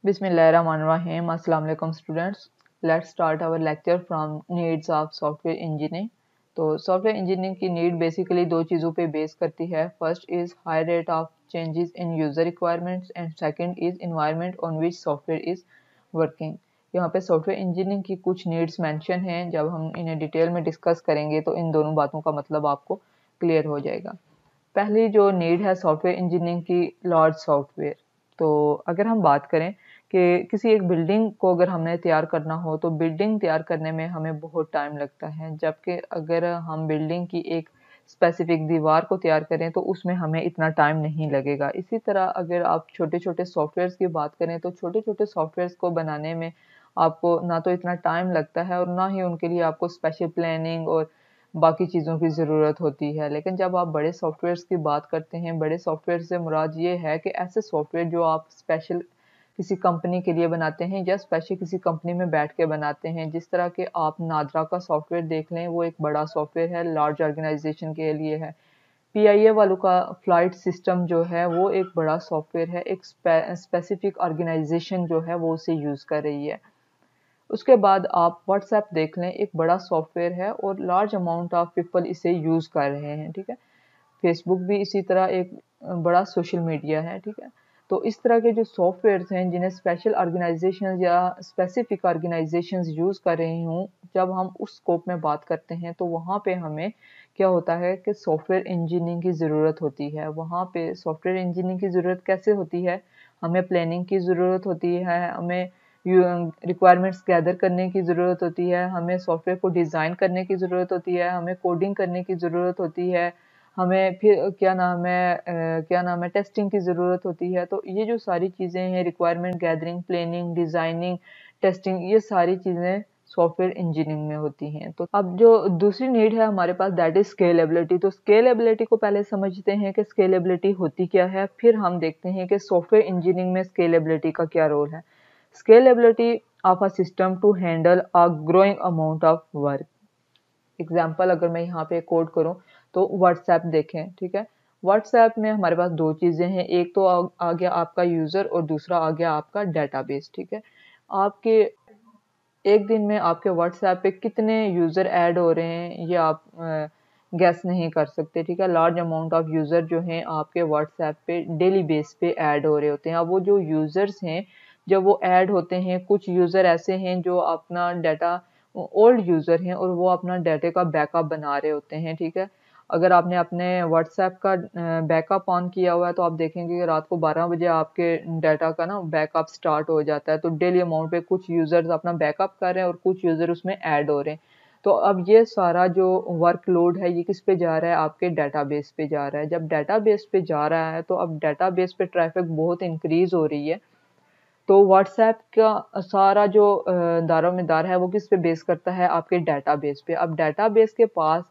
Bismillahirrahmanirrahim. Assalamu alaikum students. Let's start our lecture from needs of software engineering. तो software engineering की need basically दो चीज़ों पे base करती है. First is high rate of changes in user requirements and second is environment on which software is working. यहाँ पे software engineering की कुछ नीड्स मेंशन हैं. जब हम इन्हें डिटेल में डिस्कस करेंगे तो इन दोनों बातों का मतलब आपको क्लियर हो जाएगा. पहली जो नीड है सॉफ्टवेयर इंजीनियरिंग की, लार्ज सॉफ्टवेयर. तो अगर हम बात करें कि किसी एक बिल्डिंग को अगर हमने तैयार करना हो तो बिल्डिंग तैयार करने में हमें बहुत टाइम लगता है, जबकि अगर हम बिल्डिंग की एक स्पेसिफिक दीवार को तैयार करें तो उसमें हमें इतना टाइम नहीं लगेगा. इसी तरह अगर आप छोटे छोटे सॉफ्टवेयर्स की बात करें तो छोटे छोटे सॉफ्टवेयर्स को बनाने में आपको ना तो इतना टाइम लगता है और ना ही उनके लिए आपको स्पेशल प्लानिंग और बाकी चीज़ों की ज़रूरत होती है. लेकिन जब आप बड़े सॉफ्टवेयर्स की बात करते हैं, बड़े सॉफ्टवेयर से मुराद ये है कि ऐसे सॉफ्टवेयर जो आप स्पेशल किसी कंपनी के लिए बनाते हैं या स्पेशल किसी कंपनी में बैठ के बनाते हैं. जिस तरह के आप नादरा का सॉफ्टवेयर देख लें, वो एक बड़ा सॉफ्टवेयर है, लार्ज ऑर्गेनाइजेशन के लिए है. पीआईए वालों का फ्लाइट सिस्टम जो है वो एक बड़ा सॉफ्टवेयर है, एक स्पेसिफिक ऑर्गेनाइजेशन जो है वो उसे यूज़ कर रही है. उसके बाद आप व्हाट्सएप देख लें, एक बड़ा सॉफ्टवेयर है और लार्ज अमाउंट ऑफ पीपल इसे यूज़ कर रहे हैं. ठीक है. फेसबुक भी इसी तरह एक बड़ा सोशल मीडिया है. ठीक है. तो इस तरह के जो सॉफ्टवेयर्स हैं जिन्हें स्पेशल ऑर्गेनाइजेशन या स्पेसिफिक ऑर्गेनाइजेशन यूज़ कर रही हूँ, जब हम उस स्कोप में बात करते हैं तो वहाँ पे हमें क्या होता है कि सॉफ्टवेयर इंजीनियरिंग की ज़रूरत होती है. वहाँ पे सॉफ्टवेयर इंजीनियरिंग की ज़रूरत कैसे होती है? हमें प्लानिंग की ज़रूरत होती है, हमें रिक्वायरमेंट्स गैदर करने की ज़रूरत होती है, हमें सॉफ्टवेयर को डिज़ाइन करने की ज़रूरत होती है, हमें कोडिंग करने की ज़रूरत होती है, हमें फिर क्या नाम है टेस्टिंग की ज़रूरत होती है. तो ये जो सारी चीज़ें हैं, requirement gathering, planning, designing, testing, ये सारी चीज़ें सॉफ्टवेयर इंजीनियरिंग में होती हैं. तो अब जो दूसरी नीड है हमारे पास, दैट इज़ स्केलेबिलिटी. तो स्केलेबिलिटी को पहले समझते हैं कि स्केलेबिलिटी होती क्या है, फिर हम देखते हैं कि सॉफ्टवेयर इंजीनियरिंग में स्केलेबिलिटी का क्या रोल है. Scalability of a system to handle a growing amount of work. Example अगर मैं यहाँ पे कोड करूँ तो व्हाट्सएप देखें. ठीक है. व्हाट्सएप में हमारे पास दो चीज़ें हैं, एक तो आ गया आपका यूज़र और दूसरा आ गया आपका डेटाबेस. ठीक है. आपके एक दिन में आपके व्हाट्सएप पे कितने यूज़र ऐड हो रहे हैं ये आप गैस नहीं कर सकते. ठीक है. लार्ज अमाउंट ऑफ यूज़र जो हैं आपके व्हाट्सएप पे डेली बेस पे ऐड हो रहे होते हैं. अब वो जो यूज़र्स हैं जब वो ऐड होते हैं, कुछ यूज़र ऐसे हैं जो अपना डाटा ओल्ड यूज़र हैं और वो अपना डाटे का बैकअप बना रहे होते हैं. ठीक है. अगर आपने अपने व्हाट्सएप का बैकअप ऑन किया हुआ है तो आप देखेंगे कि रात को 12 बजे आपके डाटा का ना बैकअप स्टार्ट हो जाता है. तो डेली अमाउंट पे कुछ यूज़र्स अपना बैकअप कर रहे हैं और कुछ यूज़र उसमें ऐड हो रहे हैं. तो अब ये सारा जो वर्कलोड है ये किस पे जा रहा है? आपके डाटाबेस पे जा रहा है. जब डाटाबेस पे जा रहा है तो अब डाटाबेस पे ट्रैफिक बहुत इंक्रीज़ हो रही है. तो व्हाट्सएप का सारा जो दारोमदार है वो किस पे बेस करता है? आपके डाटाबेस पे. अब डाटाबेस के पास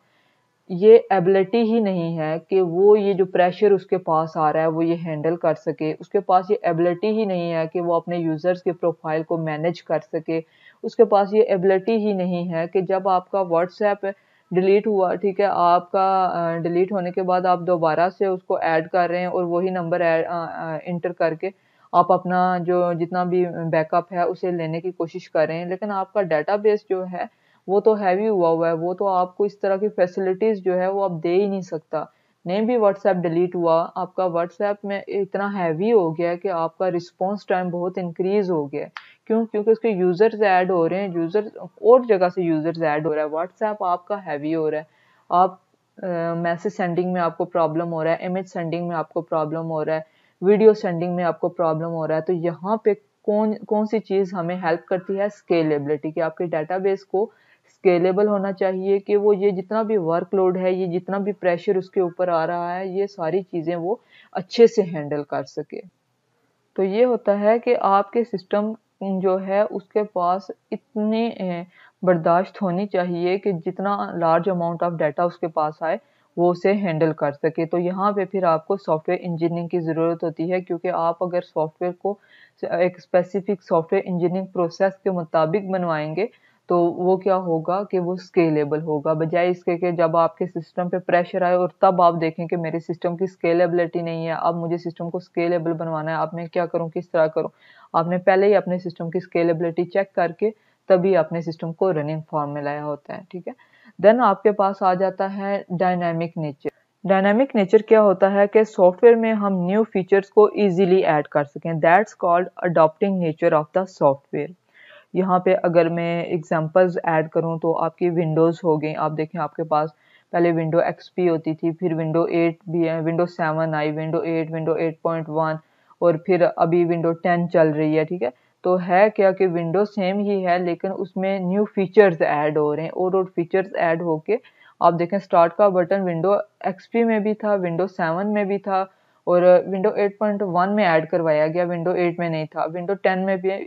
ये एबिलिटी ही नहीं है कि वो ये जो प्रेशर उसके पास आ रहा है वो ये हैंडल कर सके. उसके पास ये एबिलिटी ही नहीं है कि वो अपने यूज़र्स के प्रोफाइल को मैनेज कर सके. उसके पास ये एबिलिटी ही नहीं है कि जब आपका व्हाट्सएप डिलीट हुआ, ठीक है, आपका डिलीट होने के बाद आप दोबारा से उसको ऐड कर रहे हैं और वही नंबर इंटर करके आप अपना जो जितना भी बैकअप है उसे लेने की कोशिश कर रहे हैं. लेकिन आपका डाटाबेस जो है वो तो हैवी हुआ है, वो तो आपको इस तरह की फैसिलिटीज़ जो है वो आप दे ही नहीं सकता. नहीं भी व्हाट्सएप डिलीट हुआ, आपका व्हाट्सएप में इतना हैवी हो गया है कि आपका रिस्पॉन्स टाइम बहुत इंक्रीज़ हो गया है. क्यों? क्योंकि उसके यूज़र्स ऐड हो रहे हैं, यूज़र और जगह से यूज़र्स ऐड हो रहा है. व्हाट्सएप आपका हैवी हो रहा है. आप मैसेज सेंडिंग में आपको प्रॉब्लम हो रहा है, इमेज सेंडिंग में आपको प्रॉब्लम हो रहा है, वीडियो सेंडिंग में आपको प्रॉब्लम हो रहा है. तो यहाँ पे कौन कौन सी चीज़ हमें हेल्प करती है? स्केलेबिलिटी. कि आपके डाटाबेस को स्केलेबल होना चाहिए कि वो ये जितना भी वर्कलोड है, ये जितना भी प्रेशर उसके ऊपर आ रहा है, ये सारी चीज़ें वो अच्छे से हैंडल कर सके. तो ये होता है कि आपके सिस्टम जो है उसके पास इतनी बर्दाश्त होनी चाहिए कि जितना लार्ज अमाउंट ऑफ डाटा उसके पास आए वो उसे हैंडल कर सके. तो यहाँ पे फिर आपको सॉफ्टवेयर इंजीनियरिंग की ज़रूरत होती है, क्योंकि आप अगर सॉफ्टवेयर को एक स्पेसिफिक सॉफ्टवेयर इंजीनियरिंग प्रोसेस के मुताबिक बनवाएंगे तो वो क्या होगा कि वो स्केलेबल होगा, बजाय इसके कि जब आपके सिस्टम पे प्रेशर आए और तब आप देखें कि मेरे सिस्टम की स्केलेबिलिटी नहीं है, अब मुझे सिस्टम को स्केलेबल बनवाना है, अब मैं क्या करूं, किस तरह करूं। आपने पहले ही अपने सिस्टम की स्केलेबिलिटी चेक करके तभी अपने सिस्टम को रनिंग फॉर्म में लाया होता है, ठीक है। देन आपके पास आ जाता है डायनामिक नेचर। डायनामिक नेचर क्या होता है कि सॉफ्टवेयर में हम न्यू फीचर्स को इजीली ऐड कर सकें, that's called adopting nature of the software. यहाँ पे अगर मैं एग्जांपल्स ऐड करूँ तो आपकी विंडोज़ हो गई, आप देखें आपके पास पहले विंडो एक्सपी होती थी, फिर विंडो 8 भी है, विंडो 7 आई, विंडो 8, विंडो 8.1 और फिर अभी विंडो 10 चल रही है, ठीक है। तो है क्या कि विंडो सेम ही है लेकिन उसमें न्यू फीचर्स ऐड हो रहे हैं और फीचर्स ऐड होके आप देखें स्टार्ट का बटन विंडो एक्सपी में भी था, विंडो 7 में भी था और विंडो 8.1 में ऐड करवाया गया, विंडो 8 में नहीं था, विंडो 10 में भी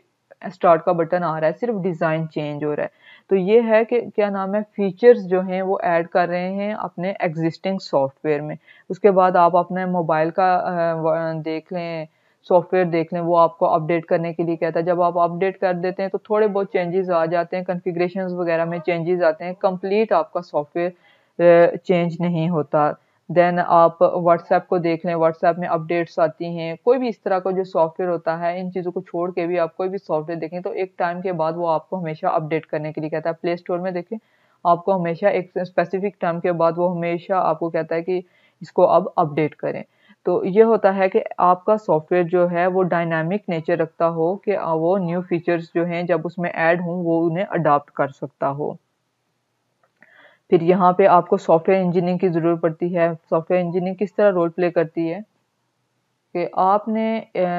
स्टार्ट का बटन आ रहा है, सिर्फ डिज़ाइन चेंज हो रहा है। तो ये है कि क्या नाम है, फीचर्स जो हैं वो ऐड कर रहे हैं अपने एग्जिस्टिंग सॉफ्टवेयर में। उसके बाद आप अपने मोबाइल का देख लें, सॉफ्टवेयर देख लें, वो आपको अपडेट करने के लिए कहता है। जब आप अपडेट कर देते हैं तो थोड़े बहुत चेंजेस आ जाते हैं, कॉन्फ़िगरेशंस वगैरह में चेंजेस आते हैं, कंप्लीट आपका सॉफ्टवेयर चेंज नहीं होता। देन आप व्हाट्सएप को देख लें, व्हाट्सएप में अपडेट्स आती हैं, कोई भी इस तरह का जो सॉफ्टवेयर होता है, इन चीज़ों को छोड़ के भी आप कोई भी सॉफ्टवेयर देखें तो एक टाइम के बाद वो आपको हमेशा अपडेट करने के लिए कहता है। प्ले स्टोर में देखें, आपको हमेशा एक स्पेसिफिक टाइम के बाद वो हमेशा आपको कहता है कि इसको अब अपडेट करें। तो ये होता है कि आपका सॉफ्टवेयर जो है वो डायनामिक नेचर रखता हो कि वो न्यू फीचर्स जो हैं जब उसमें ऐड हों वो उन्हें अडॉप्ट कर सकता हो। फिर यहाँ पे आपको सॉफ्टवेयर इंजीनियरिंग की ज़रूरत पड़ती है। सॉफ्टवेयर इंजीनियरिंग किस तरह रोल प्ले करती है कि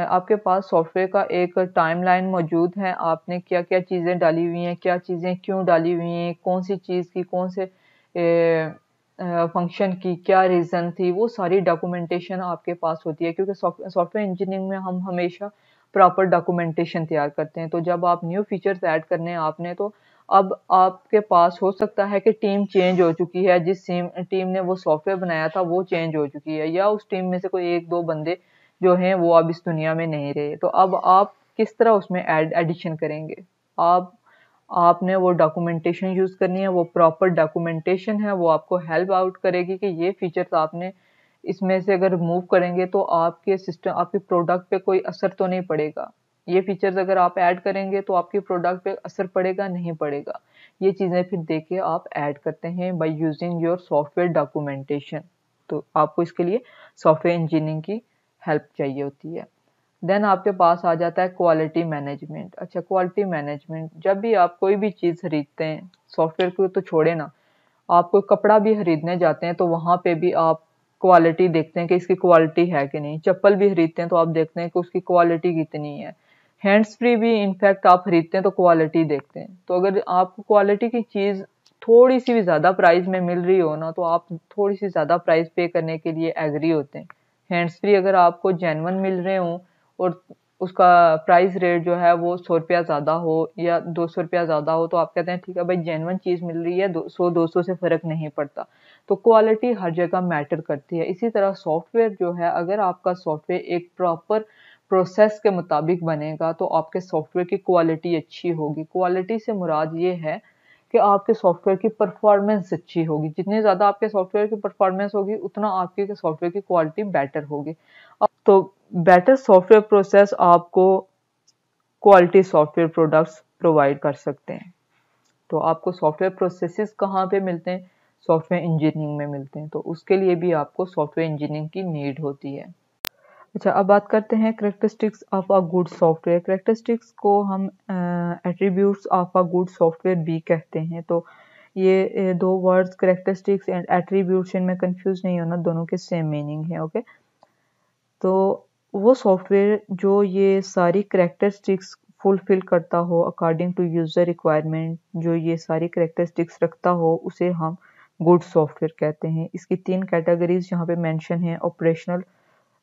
आपके पास सॉफ्टवेयर का एक टाइमलाइन मौजूद है, आपने क्या-क्या चीज़ें डाली हुई हैं, क्या चीज़ें क्यों डाली हुई हैं, कौन सी चीज़ की कौन से फंक्शन की क्या रीज़न थी, वो सारी डॉक्यूमेंटेशन आपके पास होती है क्योंकि सॉफ्टवेयर इंजीनियरिंग में हम हमेशा प्रॉपर डॉक्यूमेंटेशन तैयार करते हैं। तो जब आप न्यू फीचर्स ऐड करने हैं आपने, तो अब आपके पास हो सकता है कि टीम चेंज हो चुकी है, जिस टीम ने वो सॉफ्टवेयर बनाया था वो चेंज हो चुकी है, या उस टीम में से कोई 1-2 बंदे जो हैं वो अब इस दुनिया में नहीं रहे। तो अब आप किस तरह उसमें एडिशन करेंगे? आप आपने वो डॉक्यूमेंटेशन यूज़ करनी है, वो प्रॉपर डॉक्यूमेंटेशन है, वो आपको हेल्प आउट करेगी कि ये फीचर्स आपने इसमें से अगर रिमूव करेंगे तो आपके सिस्टम, आपके प्रोडक्ट पे कोई असर तो नहीं पड़ेगा। ये फीचर्स अगर आप ऐड करेंगे तो आपके प्रोडक्ट पे असर पड़ेगा, नहीं पड़ेगा। ये चीज़ें फिर देख के आप ऐड करते हैं by using your software documentation. तो आपको इसके लिए सॉफ्टवेयर इंजीनियरिंग की हेल्प चाहिए होती है। देन आपके पास आ जाता है क्वालिटी मैनेजमेंट। अच्छा, क्वालिटी मैनेजमेंट, जब भी आप कोई भी चीज़ खरीदते हैं, सॉफ्टवेयर को तो छोड़े ना, आप कोई कपड़ा भी खरीदने जाते हैं तो वहाँ पे भी आप क्वालिटी देखते हैं कि इसकी क्वालिटी है कि नहीं। चप्पल भी खरीदते हैं तो आप देखते हैं कि उसकी क्वालिटी कितनी है। हैंड्स फ्री भी इनफैक्ट आप खरीदते हैं तो क्वालिटी देखते हैं। तो अगर आपको क्वालिटी की चीज़ थोड़ी सी भी ज़्यादा प्राइस में मिल रही हो ना, तो आप थोड़ी सी ज़्यादा प्राइस पे करने के लिए एग्री होते हैं। हैंड्स फ्री अगर आपको जेन्युइन मिल रहे हों और उसका प्राइस रेट जो है वो 100 रुपया ज़्यादा हो या 200 रुपया ज़्यादा हो, तो आप कहते हैं ठीक है भाई, जेन्युइन चीज़ मिल रही है, 100-200 से फ़र्क नहीं पड़ता। तो क्वालिटी हर जगह मैटर करती है। इसी तरह सॉफ्टवेयर जो है, अगर आपका सॉफ्टवेयर एक प्रॉपर प्रोसेस के मुताबिक बनेगा तो आपके सॉफ्टवेयर की क्वालिटी अच्छी होगी। क्वालिटी से मुराद ये है कि आपके सॉफ्टवेयर की परफॉर्मेंस अच्छी होगी। जितनी ज़्यादा आपके सॉफ्टवेयर की परफॉर्मेंस होगी उतना आपके सॉफ्टवेयर की क्वालिटी बेटर होगी। तो बेटर सॉफ्टवेयर प्रोसेस आपको क्वालिटी सॉफ्टवेयर प्रोडक्ट्स प्रोवाइड कर सकते हैं। तो आपको सॉफ्टवेयर प्रोसेसेस कहाँ पे मिलते हैं? सॉफ्टवेयर इंजीनियरिंग में मिलते हैं। तो उसके लिए भी आपको सॉफ्टवेयर इंजीनियरिंग की नीड होती है। अच्छा, अब बात करते हैं characteristics of a good software. Characteristics को हम attributes of a good software भी कहते हैं। तो ये दो वर्ड्स कैरेक्टरिस्टिक्स एंड एट्रीब्यूट्स, इनमें कंफ्यूज नहीं होना, दोनों के सेम मीनिंग है। ओके, तो वो सॉफ्टवेयर जो ये सारी कैरेक्टरिस्टिक्स फुलफिल करता हो अकॉर्डिंग टू यूज़र रिक्वायरमेंट, जो ये सारी कैरेक्टरिस्टिक्स रखता हो, उसे हम गुड सॉफ्टवेयर कहते हैं। इसकी 3 कैटेगरीज यहाँ पे मेंशन है। ऑपरेशनल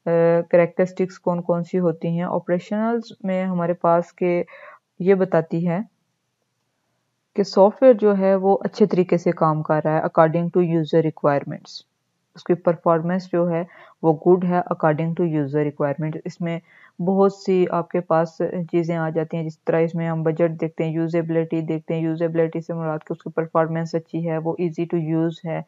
कैरेक्टरिस्टिक्स कौन कौन सी होती हैं? ऑपरेशनल्स में हमारे पास के ये बताती है कि सॉफ्टवेयर जो है वो अच्छे तरीके से काम कर रहा है अकॉर्डिंग टू यूज़र रिक्वायरमेंट्स। उसकी परफॉर्मेंस जो है वो गुड है अकॉर्डिंग टू यूज़र रिक्वायरमेंट। इसमें बहुत सी आपके पास चीज़ें आ जाती हैं, जिस तरह इसमें हम बजट देखते हैं, यूजेबिलिटी देखते हैं, यूजेबिलिटी से मुराद कि उसकी परफॉर्मेंस अच्छी है, वो ईजी टू यूज़ है।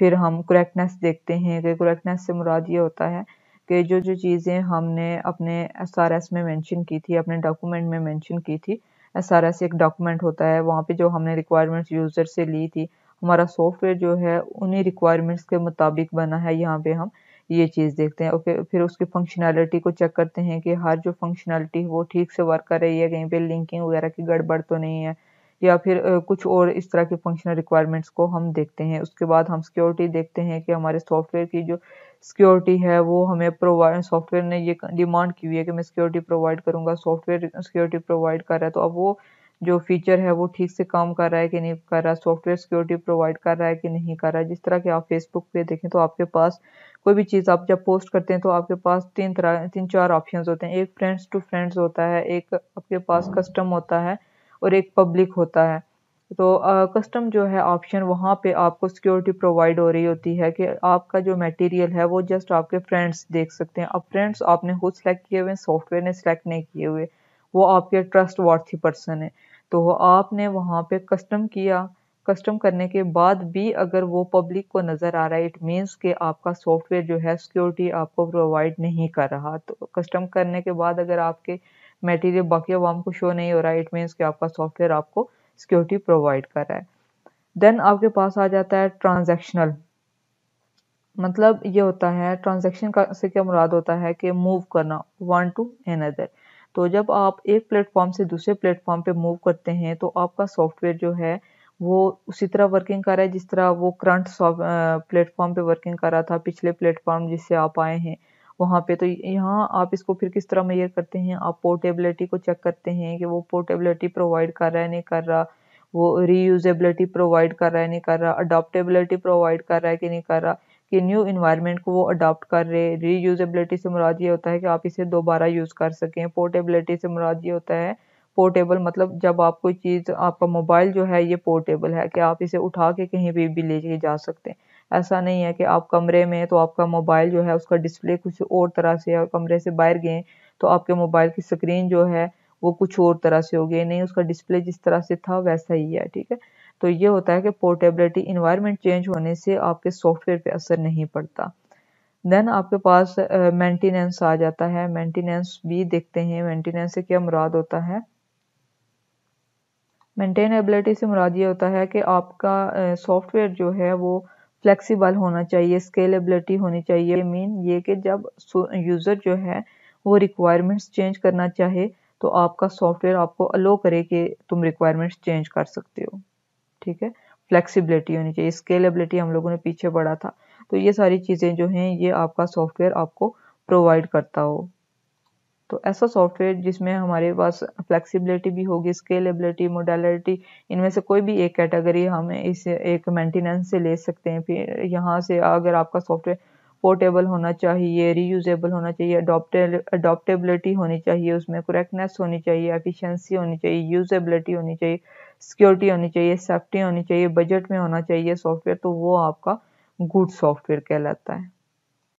फिर हम करेक्टनेस देखते हैं कि करेक्टनेस से मुराद ये होता है कि जो जो चीज़ें हमने अपने एसआरएस में मेंशन की थी, अपने डॉक्यूमेंट में मेंशन की थी। एसआरएस एक डॉक्यूमेंट होता है, वहाँ पे जो हमने रिक्वायरमेंट्स यूज़र से ली थी, हमारा सॉफ्टवेयर जो है उन्हीं रिक्वायरमेंट्स के मुताबिक बना है, यहाँ पे हम ये चीज़ देखते हैं। ओके, फिर उसकी फंक्शनैलिटी को चेक करते हैं कि हर जो फंक्शनैलिटी वो ठीक से वर्क कर रही है, कहीं पे लिंकिंग वगैरह की गड़बड़ तो नहीं है, या फिर कुछ और इस तरह की फंक्शनल रिक्वायरमेंट्स को हम देखते हैं। उसके बाद हम सिक्योरिटी देखते हैं कि हमारे सॉफ्टवेयर की जो सिक्योरिटी है वो हमें प्रोवाइड, सॉफ्टवेयर ने ये डिमांड की हुई है कि मैं सिक्योरिटी प्रोवाइड करूंगा, सॉफ्टवेयर सिक्योरिटी प्रोवाइड कर रहा है, तो अब वो जो फीचर है वो ठीक से काम कर रहा है कि नहीं कर रहा, सॉफ्टवेयर सिक्योरिटी प्रोवाइड कर रहा है कि नहीं कर रहा है। जिस तरह के आप फेसबुक पे देखें तो आपके पास कोई भी चीज़ आप जब पोस्ट करते हैं तो आपके पास तीन चार ऑप्शंस होते हैं। एक फ्रेंड्स टू फ्रेंड्स होता है, एक आपके पास कस्टम होता है, और एक पब्लिक होता है। तो कस्टम जो है ऑप्शन, वहाँ पे आपको सिक्योरिटी प्रोवाइड हो रही होती है कि आपका जो मटेरियल है वो जस्ट आपके फ्रेंड्स देख सकते हैं। अब फ्रेंड्स आपने खुद सेलेक्ट किए हुए, सॉफ्टवेयर ने सेलेक्ट नहीं किए हुए, वो आपके ट्रस्ट वॉर्थी पर्सन है। तो आपने वहाँ पे कस्टम किया, कस्टम करने के बाद भी अगर वो पब्लिक को नज़र आ रहा है, इट मीन्स कि आपका सॉफ्टवेयर जो है सिक्योरिटी आपको प्रोवाइड नहीं कर रहा। तो कस्टम करने के बाद अगर आपके मटेरियल बाकी अवाम को शो नहीं हो रहा है, इट मीन्स कि आपका सॉफ्टवेयर आपको सिक्योरिटी प्रोवाइड कर रहा है। देन आपके पास आ जाता है ट्रांजैक्शनल। मतलब ये होता है, ट्रांजैक्शन का से क्या मुराद होता है कि मूव करना वन टू अनदर। तो जब आप एक प्लेटफॉर्म से दूसरे प्लेटफॉर्म पे मूव करते हैं तो आपका सॉफ्टवेयर जो है वो उसी तरह वर्किंग कर रहा है जिस तरह वो करंट प्लेटफॉर्म पे वर्किंग कर रहा था, पिछले प्लेटफॉर्म जिससे आप आए हैं वहाँ पे। तो यहाँ आप इसको फिर किस तरह मेजर करते हैं, आप पोर्टेबिलिटी को चेक करते हैं कि वो पोर्टेबिलिटी प्रोवाइड कर रहा है नहीं कर रहा, वो रीयूजेबिलिटी प्रोवाइड कर रहा है नहीं कर रहा, अडॉप्टेबिलिटी प्रोवाइड कर रहा है कि नहीं कर रहा, कि न्यू इन्वायरमेंट को वो अडॉप्ट कर रहे। रीयूजेबिलिटी से मुराद ये होता है कि आप इसे दोबारा यूज़ कर सकें। पोर्टेबिलिटी से मुराद ये होता है, पोर्टेबल मतलब जब आप कोई चीज़, आपका मोबाइल जो है ये पोर्टेबल है कि आप इसे उठा के कहीं भी ले के जा सकते हैं। ऐसा नहीं है कि आप कमरे में तो आपका मोबाइल जो है उसका डिस्प्ले कुछ और तरह से है, कमरे से बाहर गए तो आपके मोबाइल की स्क्रीन जो है वो कुछ और तरह से हो गई, नहीं उसका डिस्प्ले जिस तरह से था वैसा ही है, ठीक है। तो ये होता है कि पोर्टेबिलिटी, इन्वायरमेंट चेंज होने से आपके सॉफ्टवेयर पे असर नहीं पड़ता। देन आपके पास मेंटेनेंस आ जाता है। मेंटेनेंस भी देखते हैं, मेंटेनेंस से क्या मुराद होता है। मेंटेनेबिलिटी से मुराद ये होता है कि आपका सॉफ्टवेयर जो है वो फ्लेक्सिबल होना चाहिए, स्केलेबिलिटी होनी चाहिए। मीन ये कि जब यूज़र जो है वो रिक्वायरमेंट्स चेंज करना चाहे तो आपका सॉफ्टवेयर आपको अलो करे कि तुम रिक्वायरमेंट्स चेंज कर सकते हो, ठीक है। फ्लेक्सिबिलिटी होनी चाहिए, स्केलेबिलिटी हम लोगों ने पीछे पढ़ा था। तो ये सारी चीज़ें जो हैं ये आपका सॉफ्टवेयर आपको प्रोवाइड करता हो। तो ऐसा सॉफ्टवेयर जिसमें हमारे पास फ्लेक्सिबिलिटी भी होगी, स्केलेबिलिटी, मोडालिटी, इनमें से कोई भी एक कैटेगरी हम इस एक मेंटेनेंस से ले सकते हैं। फिर यहाँ से अगर आपका सॉफ्टवेयर पोर्टेबल होना चाहिए, रीयूजेबल होना चाहिए, अडॉप्टेबिलिटी होनी चाहिए, उसमें करेक्टनेस होनी चाहिए, एफिशिएंसी होनी चाहिए, यूजेबिलिटी होनी चाहिए, सिक्योरिटी होनी चाहिए, सेफ्टी होनी चाहिए, बजट में होना चाहिए सॉफ्टवेयर, तो वो आपका गुड सॉफ्टवेयर कहलाता है।